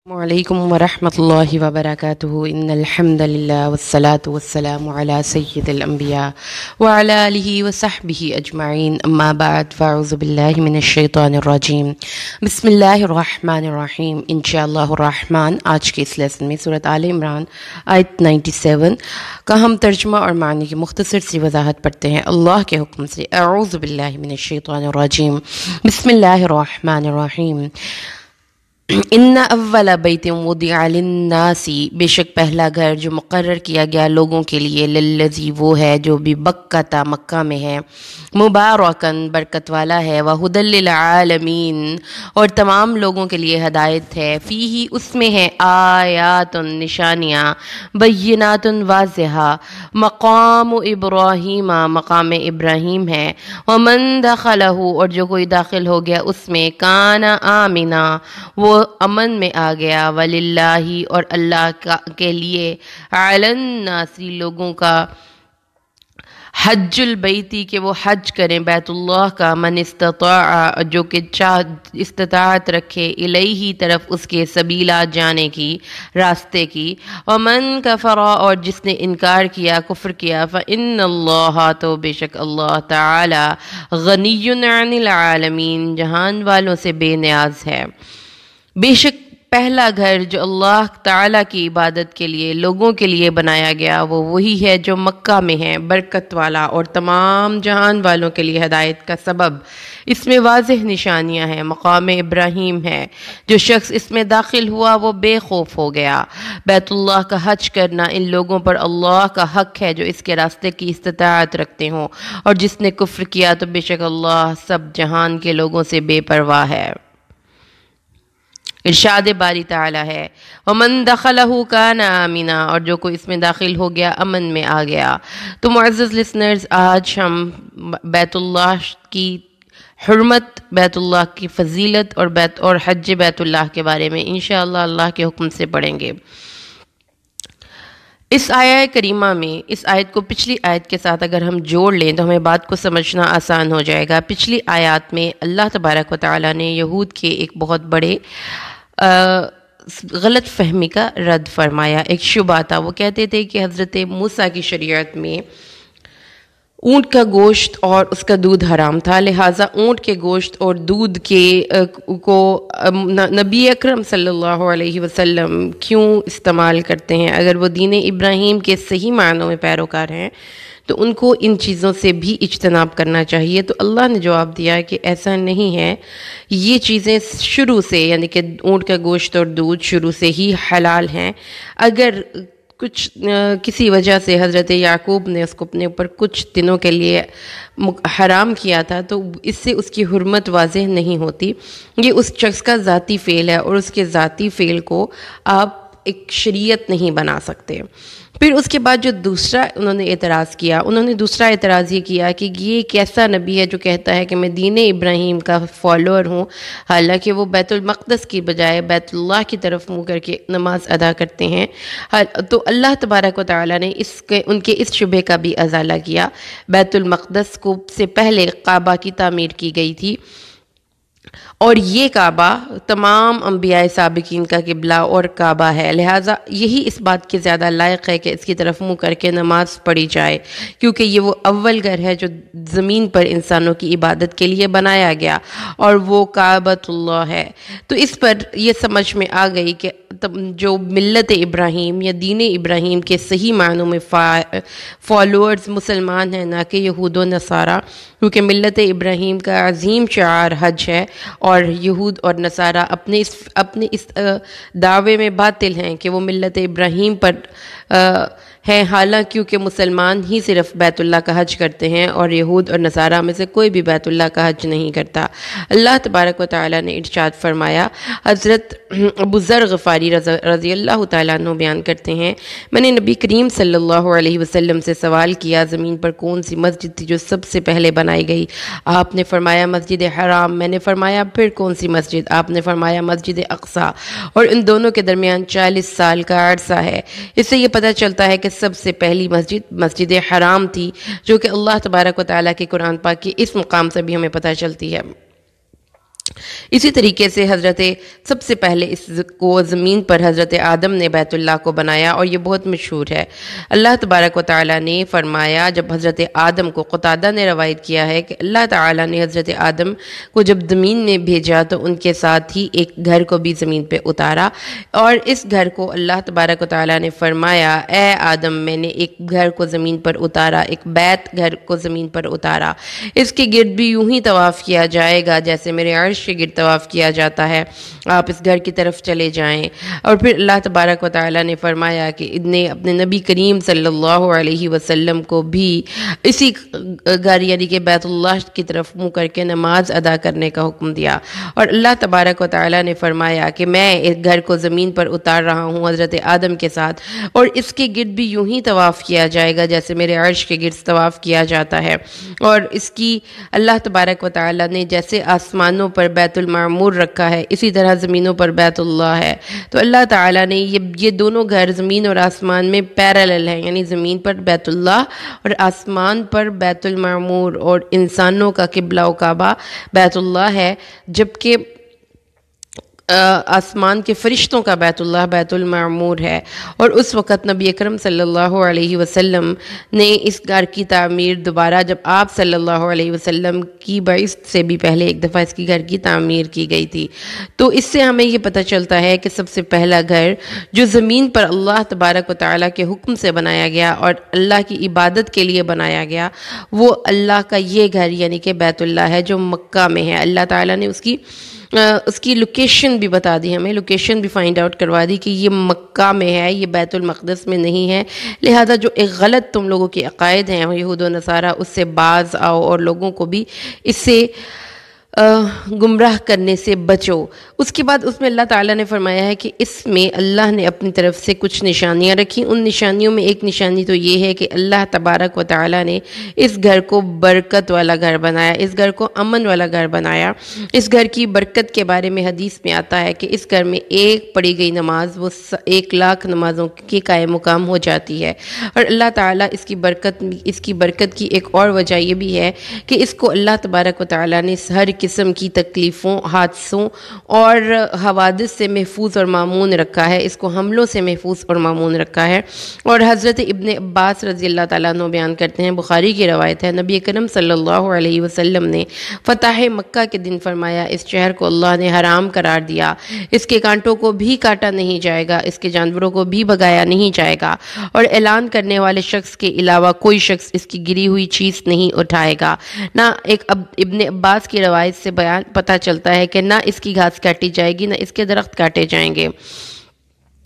وعلیکم ورحمۃ اللہ وبرکاتہ ان الحمد للہ والصلاة والسلام علی سید الانبیاء وعلی آلہ وصحبہ اجمعین اما بعد فاعوذ باللہ من الشیطان الرجیم بسم اللہ الرحمن الرحیم انشاءاللہ الرحمن۔ آج کے اس لیسن میں سورۃ آل عمران آیت 97 کا ہم ترجمہ اور معنی کی مختصر سی وضاحت پڑھتے ہیں اللہ کے حکم سے۔ اعوذ باللہ من الشیطان الرجیم بسم اللہ الرحمن الرحیم۔ ان اول بیت وضع للناس، بے شک پہلا گھر جو مقرر کیا گیا لوگوں کے لیے، للذی وہ ہے جو ببکہ مکہ میں ہے، مبارکن برکت والا ہے، وہدی للعالمین اور تمام لوگوں کے لیے ہدایت ہے، فیہ اس میں ہے آیات نشانیاں، بینات واضحہ، مقام ابراہیم مقام ابراہیم ہے، ومن دخلہ اور جو کوئی داخل ہو گیا اس میں، کان آمنا وہ امن میں آ گیا، وللہ اور اللہ کے لیے، علی الناس لوگوں کا، حج البیتی کہ وہ حج کریں بیت اللہ کا، من استطاع جو کہ استطاعت رکھے، الیہ طرف اس کے، سبیلا جانے کی، راستے کی، ومن کفر اور جس نے انکار کیا، کفر کیا، فإن اللہ تو بے شک اللہ تعالی، غنی عن العالمین جہان والوں سے بے نیاز ہے۔ بے شک پہلا گھر جو اللہ تعالیٰ کی عبادت کے لیے لوگوں کے لیے بنایا گیا وہ وہی ہے جو مکہ میں ہے، برکت والا اور تمام جہان والوں کے لیے ہدایت کا سبب۔ اس میں واضح نشانیاں ہیں، مقام ابراہیم ہے، جو شخص اس میں داخل ہوا وہ بے خوف ہو گیا۔ بیت اللہ کا حج کرنا ان لوگوں پر اللہ کا حق ہے جو اس کے راستے کی استطاعت رکھتے ہوں، اور جس نے کفر کیا تو بے شک اللہ سب جہان کے لوگوں سے بے پرواہ ہے۔ ارشاد باری تعالیٰ ہے، ومن دخلہ کان آمنا اور جو کوئی اس میں داخل ہو گیا امن میں آ گیا۔ تو معزز لسنرز، آج ہم بیت اللہ کی حرمت، بیت اللہ کی فضیلت اور حج بیت اللہ کے بارے میں انشاءاللہ اللہ کے حکم سے پڑھیں گے۔ اس آیہ کریمہ میں، اس آیت کو پچھلی آیت کے ساتھ اگر ہم جوڑ لیں تو ہمیں بات کو سمجھنا آسان ہو جائے گا۔ پچھلی آیات میں اللہ تبارک و تعالیٰ نے یہود کے ایک بہت بڑے غلط فہمی کا رد فرمایا، ایک شبہ تھا۔ وہ کہتے تھے کہ حضرت موسیٰ کی شریعت میں اونٹ کا گوشت اور اس کا دودھ حرام تھا، لہٰذا اونٹ کے گوشت اور دودھ کو نبی اکرم صلی اللہ علیہ وسلم کیوں استعمال کرتے ہیں؟ اگر وہ دین ابراہیم کے صحیح معنوں میں پیروکار ہیں تو ان کو ان چیزوں سے بھی اجتناب کرنا چاہیے۔ تو اللہ نے جواب دیا کہ ایسا نہیں ہے، یہ چیزیں شروع سے، یعنی کہ اونٹ کا گوشت اور دودھ شروع سے ہی حلال ہیں۔ اگر کسی وجہ سے حضرت یعقوب نے اس کو اپنے اوپر کچھ دنوں کے لیے حرام کیا تھا تو اس سے اس کی حرمت واضح نہیں ہوتی۔ یہ اس شخص کا ذاتی فعل ہے اور اس کے ذاتی فعل کو آپ ایک شریعت نہیں بنا سکتے۔ پھر اس کے بعد جو دوسرا انہوں نے اعتراض یہ کیا کہ یہ کیسا نبی ہے جو کہتا ہے کہ میں دین ابراہیم کا فالوور ہوں، حالانکہ وہ بیت المقدس کی بجائے بیت اللہ کی طرف منہ کر کے نماز ادا کرتے ہیں۔ تو اللہ تبارک و تعالیٰ نے ان کے اس شبہ کا بھی ازالہ کیا۔ بیت المقدس کو سے پہلے کعبہ کی تعمیر کی گئی تھی، اور یہ کعبہ تمام انبیاء سابقین کا قبلہ اور کعبہ ہے، لہٰذا یہی اس بات کے زیادہ لائق ہے کہ اس کی طرف منہ کر کے نماز پڑھی جائے، کیونکہ یہ وہ اول گھر ہے جو زمین پر انسانوں کی عبادت کے لیے بنایا گیا، اور وہ کعبۃ اللہ ہے۔ تو اس پر یہ سمجھ میں آ گئی کہ جو ملت ابراہیم یا دین ابراہیم کے صحیح معنوں میں فالوورز مسلمان ہیں، نہ کہ یہود و نصارہ، کیونکہ ملت ابراہیم کا عظیم شعار حج ہے، اور یہود اور نصارہ اپنے اس دعوے میں باطل ہیں کہ وہ ملت ابراہیم پر ہیں، حالانکہ کیونکہ مسلمان ہی صرف بیت اللہ کا حج کرتے ہیں اور یہود اور نصارہ میں سے کوئی بھی بیت اللہ کا حج نہیں کرتا۔ اللہ تبارک و تعالیٰ نے ارشاد فرمایا، حضرت ابو ذر غفاری رضی اللہ تعالیٰ عنہ بیان کرتے ہیں، میں نے نبی کریم صلی اللہ علیہ وسلم سے سوال کیا زمین پر کون سی مسجد تھی جو سب سے پہلے بنائی گئی؟ آپ نے فرمایا مسجد حرام۔ میں نے فرمایا پھر کون سی مسجد؟ آپ نے فرمایا مسجد اقصیٰ، اور ان دونوں کے درمیان 40 سال کا عرصہ ہے۔ اس سے یہ پتہ چلتا ہے کہ سب سے پہلی مسجد حرام تھی، جو کہ اللہ تبارک و تعالیٰ کے قرآن پاک کے اس مقام سے بھی ہمیں پتہ چلتی ہے۔ اسی طریقے سے سب سے پہلے اس کو زمین پر حضرت آدم نے بیت اللہ کو بنایا، اور یہ بہت مشہور ہے۔ اللہ تبارک و تعالیٰ نے فرمایا، جب حضرت آدم کو، قتادہ نے روایت کیا ہے کہ اللہ تعالیٰ نے حضرت آدم کو جب زمین میں بھیجا تو ان کے ساتھ ہی ایک گھر کو بھی زمین پہ اتارا، اور اس گھر کو اللہ تبارک و تعالیٰ نے فرمایا، اے آدم میں نے ایک گھر کو زمین پر اتارا، ایک بیت گھر کو زمین پر اتارا، اس کے گرد بھی یوں ہی طواف کیا جائے گا جیسے میرے عرش کے گرد طواف کیا جاتا ہے، آپ اس گھر کی طرف چلے جائیں۔ اور پھر اللہ تبارک و تعالیٰ نے فرمایا کہ نے اپنے نبی کریم صلی اللہ علیہ وسلم کو بھی اسی گھر یعنی کہ بیت اللہ کی طرف منہ کر کے نماز ادا کرنے کا حکم دیا، اور اللہ تبارک و تعالیٰ نے فرمایا کہ میں اس گھر کو زمین پر اتار رہا ہوں حضرت آدم کے ساتھ، اور اس کے گرد بھی یوں ہی طواف کیا جائے گا جیسے میرے عرش کے گرد طواف کیا جاتا ہے، اور اس کی اللہ تبارک و تعالیٰ نے جیسے آسمانوں پر بیت المعمور رکھا ہے اسی طرح زمینوں پر بیت اللہ ہے، تو اللہ تعالیٰ نے یہ دونوں گھر زمین اور آسمان میں پیرالل ہیں، یعنی زمین پر بیت اللہ اور آسمان پر بیت المعمور، اور انسانوں کا قبلہ و کعبہ بیت اللہ ہے، جبکہ آسمان کے فرشتوں کا بیت اللہ بیت المعمور ہے۔ اور اس وقت نبی اکرم صلی اللہ علیہ وسلم نے اس گھر کی تعمیر دوبارہ، جب آپ صلی اللہ علیہ وسلم کی بعثت سے بھی پہلے ایک دفعہ اس کی گھر کی تعمیر کی گئی تھی، تو اس سے ہمیں یہ پتہ چلتا ہے کہ سب سے پہلا گھر جو زمین پر اللہ تبارک و تعالیٰ کے حکم سے بنایا گیا اور اللہ کی عبادت کے لیے بنایا گیا، وہ اللہ کا یہ گھر یعنی کہ بیت اللہ ہے جو مکہ میں ہے۔ اللہ تعالیٰ نے اس کی لوکیشن بھی بتا دی، ہمیں لوکیشن بھی فائنڈ آؤٹ کروا دی کہ یہ مکہ میں ہے، یہ بیت المقدس میں نہیں ہے، لہذا جو ایک غلط تم لوگوں کے عقائد ہیں یہود و نصارہ، اس سے باز آؤ اور لوگوں کو بھی اس سے گمراہ کرنے سے بچو۔ اس کے بعد اس میں اللہ تعالیٰ نے فرمایا ہے کہ اس میں اللہ نے اپنی طرف سے کچھ نشانیاں رکھی، ان نشانیوں میں ایک نشانی تو یہ ہے کہ اللہ تبارک و تعالیٰ نے اس گھر کو برکت والا گھر بنایا، اس گھر کو امن والا گھر بنایا۔ اس گھر کی برکت کے بارے میں حدیث میں آتا ہے کہ اس گھر میں ایک پڑھی گئی نماز وہ 1,00,000 نمازوں کے قائم مقام ہو جاتی ہے، اور اللہ تعالیٰ اس کی برکت کی ایک اور وجہ یہ بھی ہے کہ اس کو اللہ تبارک و تعالیٰ نے ہر قسم کی تکلیفوں، حادثوں اور حوادث سے محفوظ اور مامون رکھا ہے، اس کو حملوں سے محفوظ اور مامون رکھا ہے۔ اور حضرت ابن عباس رضی اللہ تعالیٰ عنہ بیان کرتے ہیں، بخاری کی روایت ہے، نبی کریم صلی اللہ علیہ وسلم نے فتح مکہ کے دن فرمایا، اس شہر کو اللہ نے حرام قرار دیا، اس کے کانٹوں کو بھی کاٹا نہیں جائے گا، اس کے جانوروں کو بھی بھگایا نہیں جائے گا، اور اعلان کرنے والے شخص کے علاوہ کوئی شخص اس کی گری ہوئی چیز نہیں اٹھائے گا۔ نہ ایک ابن عباس کی روایت سے بیان پتہ چلتا ہے کہ نہ اس کی گھاس کاٹی جائے گی، نہ اس کے درخت کاٹے جائیں گے۔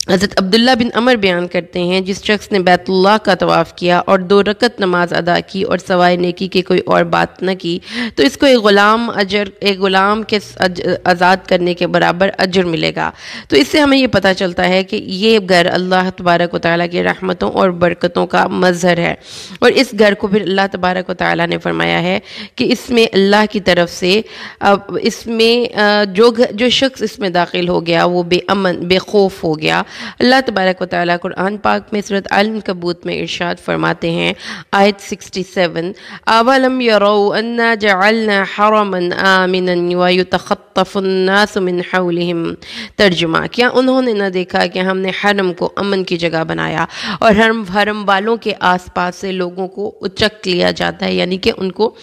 حضرت عبداللہ بن عمر بیان کرتے ہیں، جس شخص نے بیت اللہ کا طواف کیا اور 2 رکعت نماز ادا کی اور سوائے نیکی کے کوئی اور بات نہ کی، تو اس کو ایک غلام کے آزاد کرنے کے برابر اجر ملے گا۔ تو اس سے ہمیں یہ پتہ چلتا ہے کہ یہ گھر اللہ تبارک و تعالیٰ کی رحمتوں اور برکتوں کا مظہر ہے، اور اس گھر کو پھر اللہ تبارک و تعالیٰ نے فرمایا ہے کہ اس میں اللہ کی طرف سے اس میں جو شخص اس میں داخل ہو گیا وہ بے امن بے خوف ہو گیا۔ اللہ تبارک و تعالیٰ قرآن پاک میں سورۃ العنکبوت میں ارشاد فرماتے ہیں، آیت 67، اولم یروا انا جعلنا حرما آمنا ویتخطف الناس من حولهم، ترجمہ، کیا انہوں نے نہ دیکھا کہ ہم نے حرم کو امن کی جگہ بنایا اور حرم والوں کے آس پاس سے لوگوں کو اچک لیا جاتا ہے، یعنی کہ ان کو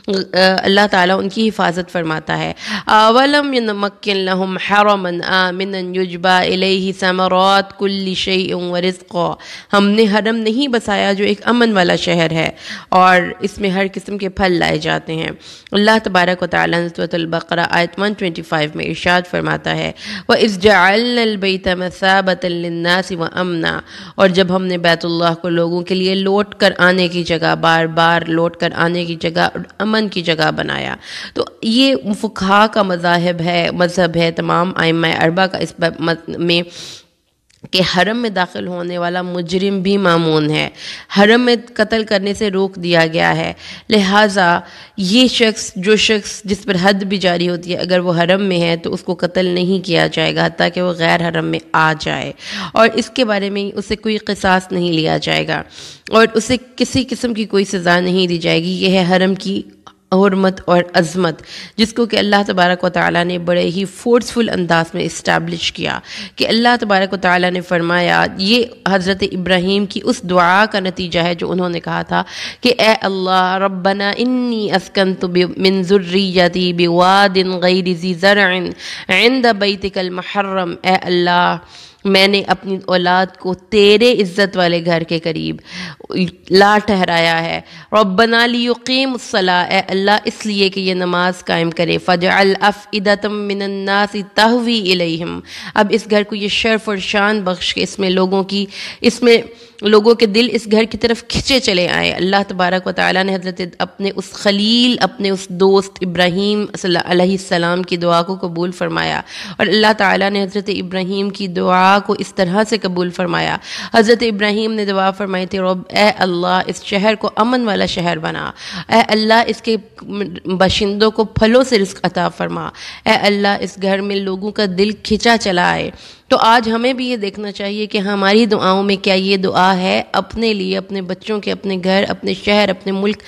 اللہ تعالیٰ ان کی حفاظت فرماتا ہے۔ اولم نمکن لهم حرما آمنا یجبى الیہ ثمرات کل شیء ورزقا، ہم نے حرم نہیں بسایا جو ایک امن والا شہر ہے اور اس میں ہر قسم کے پھل لائے جاتے ہیں۔ اللہ تبارک و تعالیٰ نے سورۃ البقرہ آیت 125 میں ارشاد فرماتا ہے، وَإِذْ جَعَلْنَا الْبَيْتَ مَثَابَةً لِلنَّاسِ وَأَمْنًا، اور جب ہم نے بیت اللہ کو لوگوں کے لیے لوٹ کر آنے کی جگہ، بار بار لوٹ کر آنے کی جگہ اور امن کی جگہ بنایا۔ تو یہ فقہا کا مذہب ہے تمام ائمہ اربعہ کا اس میں کہ حرم میں داخل ہونے والا مجرم بھی مامون ہے، حرم میں قتل کرنے سے روک دیا گیا ہے، لہٰذا یہ جو شخص جس پر حد بھی جاری ہوتی ہے اگر وہ حرم میں ہے تو اس کو قتل نہیں کیا جائے گا حتیٰ کہ وہ غیر حرم میں آ جائے، اور اس کے بارے میں اسے کوئی قصاص نہیں لیا جائے گا اور اسے کسی قسم کی کوئی سزا نہیں دی جائے گی۔ یہ ہے حرم کی حرمت اور عظمت، جس کو کہ اللہ تبارک و تعالیٰ نے بڑے ہی فورسفل انداز میں اسٹیبلش کیا، کہ اللہ تبارک و تعالیٰ نے فرمایا، یہ حضرت ابراہیم کی اس دعا کا نتیجہ ہے جو انہوں نے کہا تھا کہ اے اللہ ربنا انی اسکنت من ذریتی بواد غیر ذی زرع عند بیتک المحرم، اے اللہ میں نے اپنی اولاد کو تیرے عزت والے گھر کے قریب لا ٹھہرایا ہے، ربنا لیقیم الصلاۃ، اے اللہ اس لیے کہ یہ نماز قائم کرے، فجعل افئدۃ من الناس تہوی الیہم، اب اس گھر کو یہ شرف اور شان بخش کے اس میں لوگوں کے دل اس گھر کی طرف کھنچے چلے آئے۔ اللہ تبارک و تعالیٰ نے حضرت اپنے اس خلیل، اپنے اس دوست ابراہیم علیہ السلام کی دعا کو قبول فرمایا، اور اللہ تعالیٰ نے حضرت ابراہیم کی دعا کو اس طرح سے قبول فرمایا۔ حضرت ابراہیم نے دعا فرمائی تھی، رب اے اللہ اس شہر کو امن والا شہر بنا، اے اللہ اس کے باشندوں کو پھلوں سے رزق عطا فرما، اے اللہ اس گھر میں لوگوں کا دل کھنچا چلا آئے۔ تو آج ہمیں بھی یہ دیکھنا چاہیے کہ ہماری دعاؤں میں کیا یہ دعا ہے اپنے لیے، اپنے بچوں کے، اپنے گھر، اپنے شہر، اپنے ملک،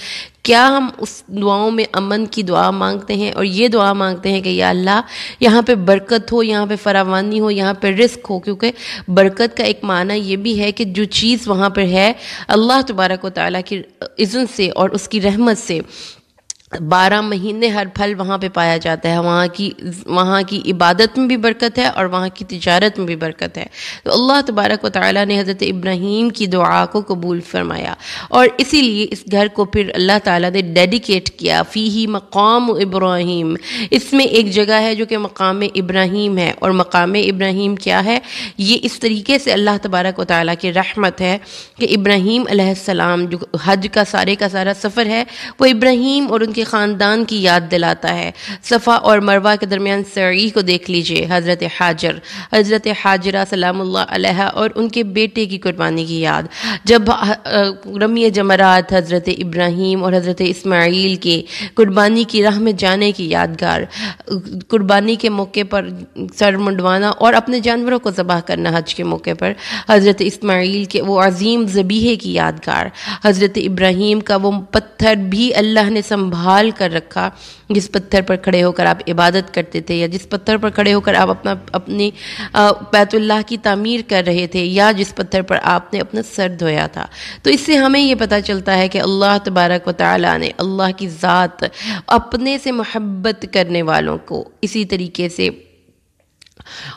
کیا ہم اس دعاؤں میں امن کی دعا مانگتے ہیں اور یہ دعا مانگتے ہیں کہ یا اللہ یہاں پہ برکت ہو، یہاں پہ فراوانی ہو، یہاں پہ رزق ہو، کیونکہ برکت کا ایک معنی یہ بھی ہے کہ جو چیز وہاں پر ہے اللہ تبارک و تعالیٰ کی اذن سے اور اس کی رحمت سے 12 مہینے ہر پھل وہاں پہ پایا جاتا ہے، وہاں کی عبادت میں بھی برکت ہے اور وہاں کی تجارت میں بھی برکت ہے۔ تو اللہ تبارک و تعالیٰ نے حضرت ابراہیم کی دعا کو قبول فرمایا، اور اسی لیے اس گھر کو پھر اللہ تعالیٰ نے ڈیڈیکیٹ کیا، فیہ مقام ابراہیم، اس میں ایک جگہ ہے جو کہ مقام ابراہیم ہے، اور مقام ابراہیم کیا ہے؟ یہ اس طریقے سے اللہ تبارک و تعالیٰ کی رحمت ہے کہ ابراہیم علیہ السلام جو حج کا سارا سفر ہے وہ ابراہیم اور ان کے خاندان کی یاد دلاتا ہے۔ صفا اور مروہ کے درمیان سعی کو دیکھ لیجئے، حضرت حاجرہ سلام اللہ علیہا اور ان کے بیٹے کی قربانی کی یاد، جب رمی جمرات حضرت ابراہیم اور حضرت اسماعیل کے قربانی کی راہ میں جانے کی یادگار، قربانی کے موقع پر سر منڈوانا اور اپنے جانوروں کو ذبح کرنا حج کے موقع پر، حضرت اسماعیل کے وہ عظیم ذبیحے کی یادگار، حضرت ابراہیم کا وہ پتھر بھی اللہ نے سنبھال کر رکھا جس پتھر پر کھڑے ہو کر آپ عبادت کرتے تھے، یا جس پتھر پر کھڑے ہو کر آپ اپنی بیت اللہ کی تعمیر کر رہے تھے، یا جس پتھر پر آپ نے اپنا سر دھویا تھا۔ تو اس سے ہمیں یہ پتہ چلتا ہے کہ اللہ تبارک و تعالیٰ نے، اللہ کی ذات اپنے سے محبت کرنے والوں کو اسی طریقے سے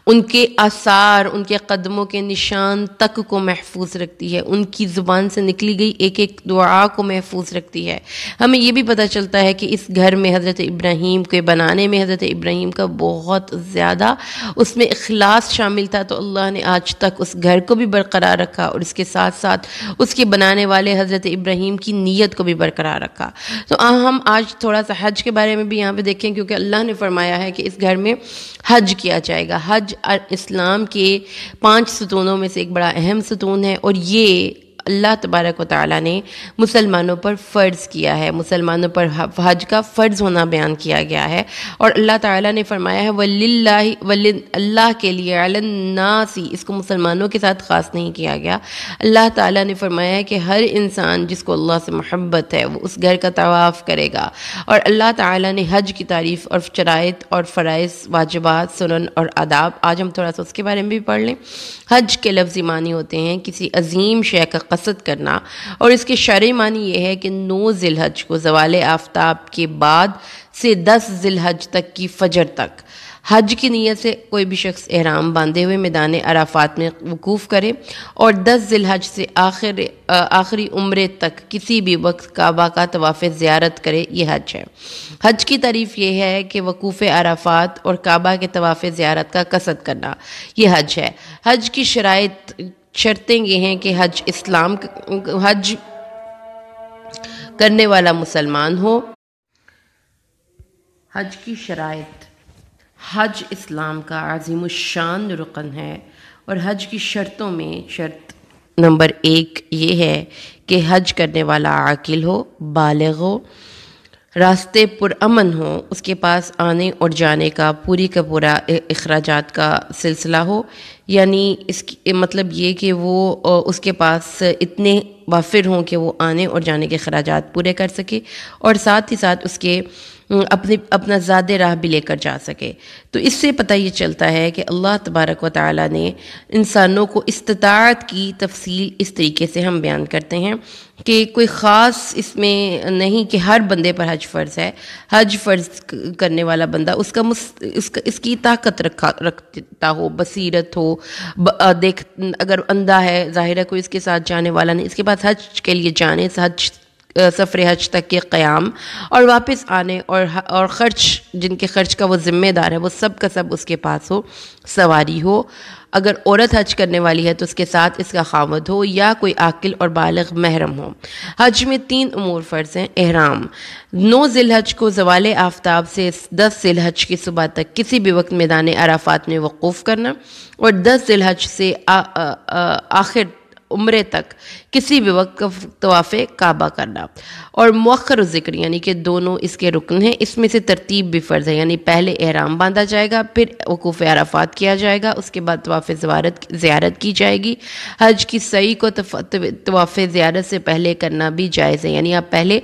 ان کے آثار، ان کے قدموں کے نشان تک کو محفوظ رکھتی ہے، ان کی زبان سے نکلی گئی ایک ایک دعا کو محفوظ رکھتی ہے۔ ہمیں یہ بھی پتہ چلتا ہے کہ اس گھر میں حضرت ابراہیم کے بنانے میں حضرت ابراہیم کا بہت زیادہ اس میں اخلاص شامل تھا، تو اللہ نے آج تک اس گھر کو بھی برقرار رکھا، اور اس کے ساتھ ساتھ اس کے بنانے والے حضرت ابراہیم کی نیت کو بھی برقرار رکھا۔ تو ہم آج تھوڑا سا حج کے بارے میں بھی یہاں پہ دیکھیں، کیونکہ اللہ نے فرمایا ہے کہ اس گھر میں حج کیا جائے گا۔ حج اسلام کے 5 ستونوں میں سے ایک بڑا اہم ستون ہے، اور یہ اللہ تبارک و تعالیٰ نے مسلمانوں پر فرض کیا ہے، مسلمانوں پر حج کا فرض ہونا بیان کیا گیا ہے، اور اللہ تعالیٰ نے فرمایا ہے اللہ کے لیے علی الناس، اس کو مسلمانوں کے ساتھ خاص نہیں کیا گیا۔ اللہ تعالیٰ نے فرمایا ہے کہ ہر انسان جس کو اللہ سے محبت ہے وہ اس گھر کا طواف کرے گا، اور اللہ تعالیٰ نے حج کی تعریف اور شرائط اور فرائض، واجبات، سنن اور آداب، آج ہم تھوڑا سا اس کے بارے میں بھی پڑھ لیں۔ حج کے لفظی معنی ہوتے ہیں کسی عظیم شے کا قصد کرنا، اور اس کے شرعی معنی یہ ہے کہ 9 ذی الحج کو زوال آفتاب کے بعد سے 10 ذی الحج تک کی فجر تک حج کی نیت سے کوئی بھی شخص احرام باندھے ہوئے میدان عرفات میں وقوف کرے، اور 10 ذی الحج سے آخری عمرے تک کسی بھی وقت کعبہ کا طواف زیارت کرے، یہ حج ہے۔ حج کی تعریف یہ ہے کہ وقوف عرفات اور کعبہ کے طواف زیارت کا قصد کرنا، یہ حج ہے۔ حج کی شرطیں یہ ہیں کہ حج کرنے والا مسلمان ہو۔ حج کی شرائط، حج اسلام کا عظیم الشان رکن ہے، اور حج کی شرطوں میں شرط نمبر 1 یہ ہے کہ حج کرنے والا عاقل ہو، بالغ ہو، راستے پرامن ہو، اس کے پاس آنے اور جانے کا پورا اخراجات کا سلسلہ ہو، یعنی اس کی مطلب یہ کہ وہ اس کے پاس اتنے وافر ہوں کہ وہ آنے اور جانے کے اخراجات پورے کر سکے، اور ساتھ ہی ساتھ اس کے اپنا زاد راہ بھی لے کر جا سکے۔ تو اس سے پتہ یہ چلتا ہے کہ اللہ تبارک و تعالیٰ نے انسانوں کو استطاعت کی تفصیل اس طریقے سے ہم بیان کرتے ہیں کہ کوئی خاص اس میں نہیں کہ ہر بندے پر حج فرض ہے۔ حج فرض کرنے والا بندہ اس کی طاقت رکھتا ہو، بصیرت ہو، اگر اندھا ہے، ظاہر ہے کوئی اس کے ساتھ جانے والا نہیں، اس کے بعد حج کے لیے جانے، سفر حج تک کے قیام اور واپس آنے اور خرچ، جن کے خرچ کا وہ ذمہ دار ہے، وہ سب کا سب اس کے پاس ہو، سواری ہو۔ اگر عورت حج کرنے والی ہے تو اس کے ساتھ اس کا خاوند ہو یا کوئی عاقل اور بالغ محرم ہو۔ حج میں 3 امور فرض ہیں۔ احرام، 9 ذی الحج کو زوال آفتاب سے 10 ذی الحج کی صبح تک کسی بھی وقت میدان عرفات میں وقوف کرنا، اور 10 ذی الحج سے آخر عمرے تک کسی بھی وقت طواف کعبہ کرنا، اور مؤخر ذکر یعنی کہ دونوں اس کے رکن ہیں، اس میں سے ترتیب بھی فرض ہے، یعنی پہلے احرام باندھا جائے گا، پھر وقوف عرفات کیا جائے گا، اس کے بعد طواف زیارت کی جائے گی۔ حج کی سعی کو طواف زیارت سے پہلے کرنا بھی جائز ہے، یعنی آپ پہلے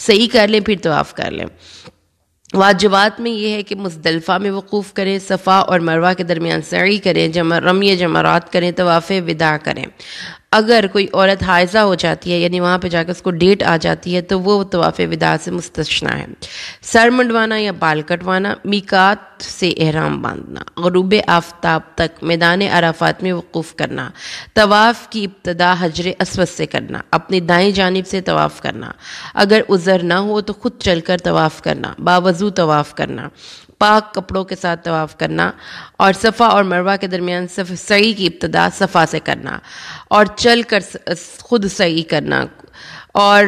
سعی کر لیں پھر طواف کر لیں۔ واجبات میں یہ ہے کہ مزدلفہ میں وقوف کریں، صفا اور مروہ کے درمیان سعی کریں، رمی جمرات کریں، طواف وداع کریں۔ اگر کوئی عورت حائضہ ہو جاتی ہے، یعنی وہاں پہ جا کے اس کو ڈیٹ آ جاتی ہے، تو وہ طواف وداع سے مستثنیٰ ہے۔ سر منڈوانا یا بال کٹوانا، میقات سے احرام باندھنا، غروب آفتاب تک میدان عرفات میں وقوف کرنا، طواف کی ابتدا حجر اسود سے کرنا، اپنی دائیں جانب سے طواف کرنا، اگر عذر نہ ہو تو خود چل کر طواف کرنا، باوضو طواف کرنا، پاک کپڑوں کے ساتھ طواف کرنا، اور صفا اور مروہ کے درمیان سعی کی ابتدا صفا سے کرنا، اور چل کر خود سعی کرنا، اور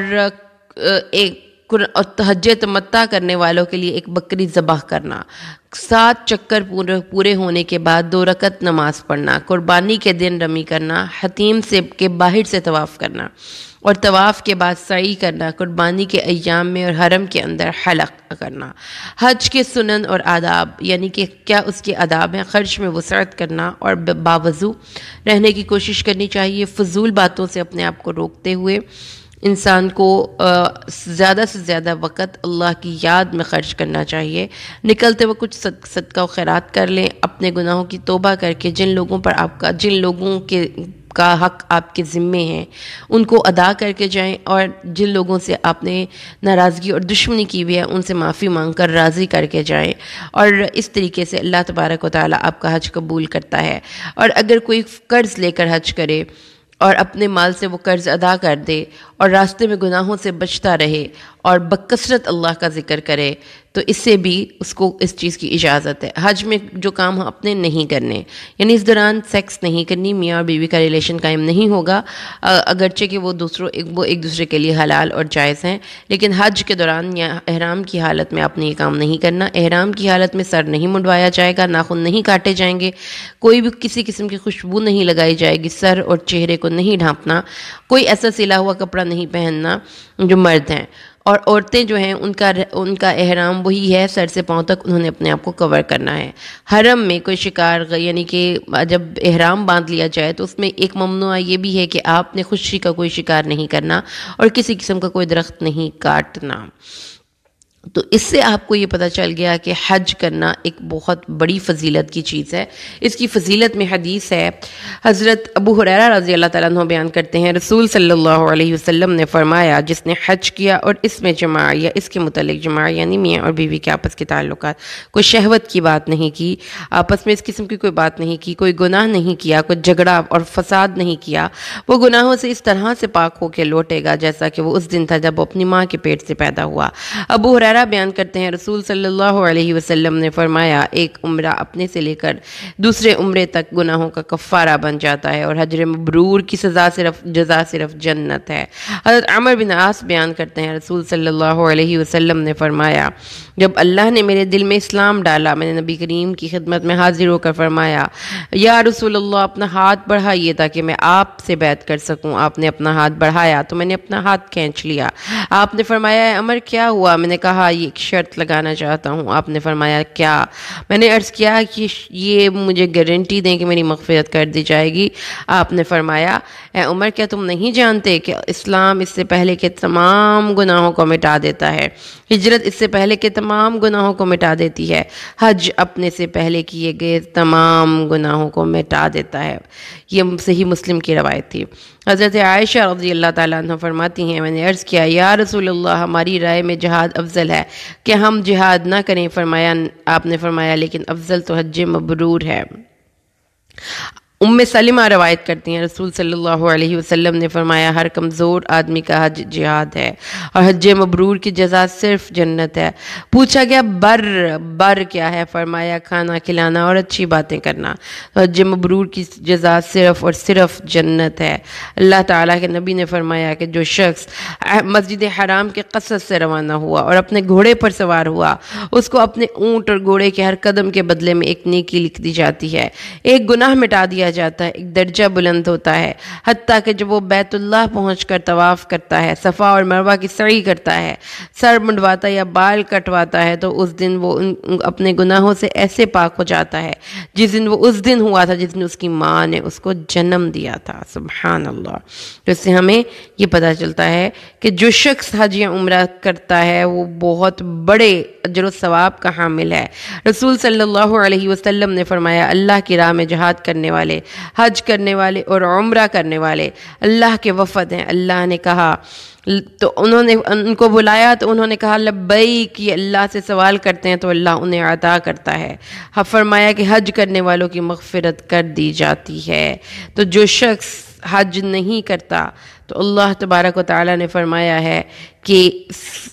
حج تمتع کرنے والوں کے لیے ایک بکری ذبح کرنا، 7 چکر پورے ہونے کے بعد 2 رکعت نماز پڑھنا، قربانی کے دن رمی کرنا، حتیم کے باہر سے طواف کرنا، اور طواف کے بعد سعی کرنا، قربانی کے ایام میں اور حرم کے اندر حلق کرنا۔ حج کے سنن اور آداب، یعنی کہ کیا اس کے آداب ہیں، خرچ میں وسعت کرنا اور باوضو رہنے کی کوشش کرنی چاہیے، فضول باتوں سے اپنے آپ کو روکتے ہوئے انسان کو زیادہ سے زیادہ وقت اللہ کی یاد میں خرچ کرنا چاہیے۔ نکلتے وہ کچھ صدقہ و خیرات کر لیں، اپنے گناہوں کی توبہ کر کے جن لوگوں کا حق آپ کے ذمے ہیں ان کو ادا کر کے جائیں، اور جن لوگوں سے آپ نے ناراضگی اور دشمنی کی ہوئی ہے ان سے معافی مانگ کر راضی کر کے جائیں، اور اس طریقے سے اللہ تبارک و تعالیٰ آپ کا حج قبول کرتا ہے۔ اور اگر کوئی قرض لے کر حج کرے اور اپنے مال سے وہ قرض ادا کر دے اور راستے میں گناہوں سے بچتا رہے اور بکثرت اللہ کا ذکر کرے، تو اس سے بھی اس کو اس چیز کی اجازت ہے۔ حج میں جو کام اپنے نہیں کرنے، یعنی اس دوران سیکس نہیں کرنی، میاں اور بیوی کا ریلیشن قائم نہیں ہوگا، اگرچہ کہ وہ ایک دوسرے کے لیے حلال اور جائز ہیں، لیکن حج کے دوران یا احرام کی حالت میں آپ نے یہ کام نہیں کرنا۔ احرام کی حالت میں سر نہیں منڈوایا جائے گا، ناخن نہیں کاٹے جائیں گے، کوئی بھی کسی قسم کی خوشبو نہیں لگائی جائے گی، سر اور چہرے کو نہیں ڈھانپنا، کوئی ایسا سلا ہوا کپڑا نہیں پہننا جو مرد ہیں، اور عورتیں جو ہیں ان کا احرام وہی ہے، سر سے پاؤں تک انہوں نے اپنے آپ کو کور کرنا ہے۔ حرم میں کوئی شکار، یعنی کہ جب احرام باندھ لیا جائے تو اس میں ایک ممنوع یہ بھی ہے کہ آپ نے خودکشی کا کوئی شکار نہیں کرنا اور کسی قسم کا کوئی درخت نہیں کاٹنا۔ تو اس سے آپ کو یہ پتہ چل گیا کہ حج کرنا ایک بہت بڑی فضیلت کی چیز ہے۔ اس کی فضیلت میں حدیث ہے، حضرت ابو ہریرہ رضی اللہ تعالیٰ عنہ بیان کرتے ہیں، رسول صلی اللہ علیہ وسلم نے فرمایا، جس نے حج کیا اور اس میں جماع یا اس کے متعلق جماع یعنی میاں اور بیوی کے آپس کے تعلقات، کوئی شہوت کی بات نہیں کی، آپس میں اس قسم کی کوئی بات نہیں کی، کوئی گناہ نہیں کیا، کوئی جھگڑا اور فساد نہیں کیا، وہ گناہوں سے اس طرح سے پاک ہو کے لوٹے گا جیسا کہ وہ اس دن تھا جب وہ اپنی ماں کے پیٹ سے پیدا ہوا۔ ابو ہریرہ بیان کرتے ہیں، رسول صلی اللہ علیہ وسلم نے فرمایا، ایک عمرہ اپنے سے لے کر دوسرے عمرے تک گناہوں کا کفارہ بن جاتا ہے، اور حج مبرور کی جزا صرف جنت ہے۔ حضرت عمر بن عاص بیان کرتے ہیں، رسول صلی اللہ علیہ وسلم نے فرمایا، جب اللہ نے میرے دل میں اسلام ڈالا، میں نے نبی کریم کی خدمت میں حاضر ہو کر فرمایا، یا رسول اللہ اپنا ہاتھ بڑھائیے تاکہ میں آپ سے بیعت کر سکوں۔ آپ نے اپنا ہاتھ بڑھایا تو میں نے اپنا ہاتھ کھینچ لیا۔ آپ نے فرمایا، عمر کیا ہوا؟ میں نے کہا، کہا یہ ایک شرط لگانا چاہتا ہوں۔ آپ نے فرمایا کیا؟ میں نے عرض کیا کہ یہ مجھے گارنٹی دیں کہ میری مغفرت کر دی جائے گی۔ آپ نے فرمایا اے عمر کیا تم نہیں جانتے کہ اسلام اس سے پہلے کے تمام گناہوں کو مٹا دیتا ہے، ہجرت اس سے پہلے کے تمام گناہوں کو مٹا دیتی ہے، حج اپنے سے پہلے کیے گئے تمام گناہوں کو مٹا دیتا ہے۔ یہ صحیح مسلم کی روایت تھی۔ حضرت عائشہ رضی اللہ تعالیٰ عنہ فرماتی ہیں میں نے عرض کیا یا رسول اللہ ہماری رائے میں جہاد افضل ہے کہ ہم جہاد نہ کریں؟ آپ نے فرمایا لیکن افضل تو حج مبرور ہے۔ ام سلمہ روایت کرتی ہیں رسول صلی اللہ علیہ وسلم نے فرمایا ہر کمزور آدمی کا حج جہاد ہے اور حج مبرور کی جزا صرف جنت ہے۔ پوچھا گیا بر کیا ہے؟ فرمایا کھانا کھلانا اور اچھی باتیں کرنا۔ تو حج مبرور کی جزا صرف اور صرف جنت ہے۔ اللہ تعالیٰ کے نبی نے فرمایا کہ جو شخص مسجد حرام کے قصد سے روانہ ہوا اور اپنے گھوڑے پر سوار ہوا اس کو اپنے اونٹ اور گھوڑے کے ہر قدم کے بدلے میں ایک نیکی لکھ دی جاتی ہے، ایک گناہ مٹا دیا جاتا ہے، ایک درجہ بلند ہوتا ہے، حتیٰ کہ جب وہ بیت اللہ پہنچ کر طواف کرتا ہے، صفا اور مروہ کی سعی کرتا ہے، سر منڈواتا یا بال کٹواتا ہے تو اس دن وہ اپنے گناہوں سے ایسے پاک ہو جاتا ہے جس دن وہ اس دن ہوا تھا جس دن اس کی ماں نے اس کو جنم دیا تھا۔ سبحان اللہ۔ تو اس سے ہمیں یہ پتہ چلتا ہے کہ جو شخص حج یا عمرہ کرتا ہے وہ بہت بڑے اجر و ثواب کا حامل ہے۔ رسول صلی اللہ علیہ وسلم نے فرمایا اللہ کی راہ میں جہاد کرنے والے، حج کرنے والے اور عمرہ کرنے والے اللہ کے وفد ہیں۔ اللہ نے کہا تو انہوں نے ان کو بلایا تو انہوں نے کہا لبیک، یہ اللہ سے سوال کرتے ہیں تو اللہ انہیں عطا کرتا ہے۔ فرمایا کہ حج کرنے والوں کی مغفرت کر دی جاتی ہے۔ تو جو شخص حج نہیں کرتا تو اللہ تبارک و تعالیٰ نے فرمایا ہے کہ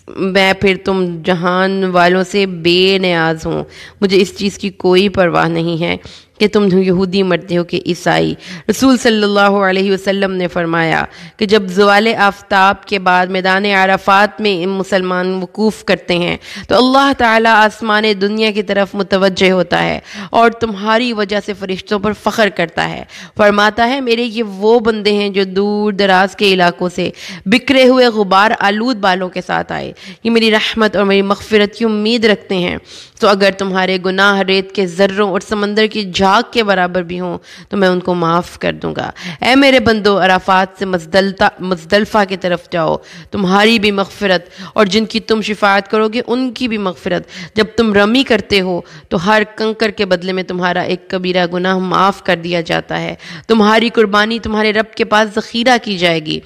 میں پھر تم جہان والوں سے بے نیاز ہوں، مجھے اس چیز کی کوئی پرواہ نہیں ہے کہ تم یہودی مرتے ہو کہ عیسائی۔ رسول صلی اللہ علیہ وسلم نے فرمایا کہ جب زوال آفتاب کے بعد میدان عرفات میں مسلمان وقوف کرتے ہیں تو اللہ تعالیٰ آسمان دنیا کی طرف متوجہ ہوتا ہے اور تمہاری وجہ سے فرشتوں پر فخر کرتا ہے، فرماتا ہے میرے یہ وہ بندے ہیں جو دور دراز کے علاقوں سے بکھرے ہوئے غبار آلود بالوں کے ساتھ آئے، یہ میری رحمت اور میری مغفرت کی امید رکھتے ہیں۔ تو اگر تمہارے گناہ ریت کے ذروں اور سمندر کی جھاگ کے برابر بھی ہوں تو میں ان کو معاف کر دوں گا۔ اے میرے بندو عرفات سے مزدلفہ کی طرف جاؤ، تمہاری بھی مغفرت اور جن کی تم شفاعت کرو گے ان کی بھی مغفرت۔ جب تم رمی کرتے ہو تو ہر کنکر کے بدلے میں تمہارا ایک کبیرہ گناہ معاف کر دیا جاتا ہے، تمہاری قربانی تمہارے رب کے پاس ذخیرہ کی جائے گی۔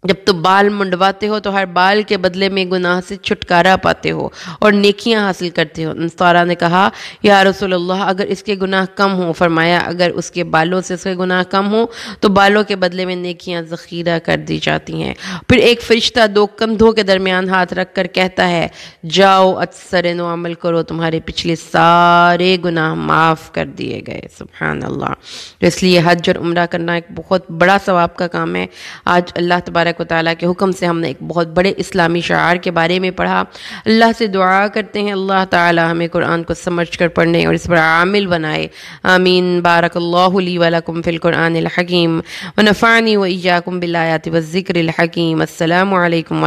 جب تم بال منڈواتے ہو تو ہر بال کے بدلے میں گناہ سے چھٹکارا پاتے ہو اور نیکیاں حاصل کرتے ہو۔ انصاریہ نے کہا یا رسول اللہ اگر اس کے گناہ کم ہوں؟ فرمایا اگر اس کے بالوں سے اس کے گناہ کم ہوں تو بالوں کے بدلے میں نیکیاں ذخیرہ کر دی جاتی ہیں۔ پھر ایک فرشتہ دو کندھوں کے درمیان ہاتھ رکھ کر کہتا ہے جاؤ اچھے نو عمل کرو، تمہارے پچھلے سارے گناہ معاف کر دیے گئے۔ سبحان اللہ۔ تو اس لیے حج اور عمرہ کرنا ایک بہت بڑا ثواب کا کام ہے۔ آج اللہ تبارک و تعالیٰ کے حکم سے ہم نے ایک بہت بڑے اسلامی شعار کے بارے میں پڑھا۔ اللہ سے دعا کرتے ہیں اللہ تعالیٰ ہمیں قرآن کو سمجھ کر پڑھنے اور اس پر عامل بنائے۔ آمین۔ بارک اللہ لی ولکم فی القرآن الحکیم ونفعنی وإیاکم بالآیات والذکر الحکیم۔ السلام علیکم۔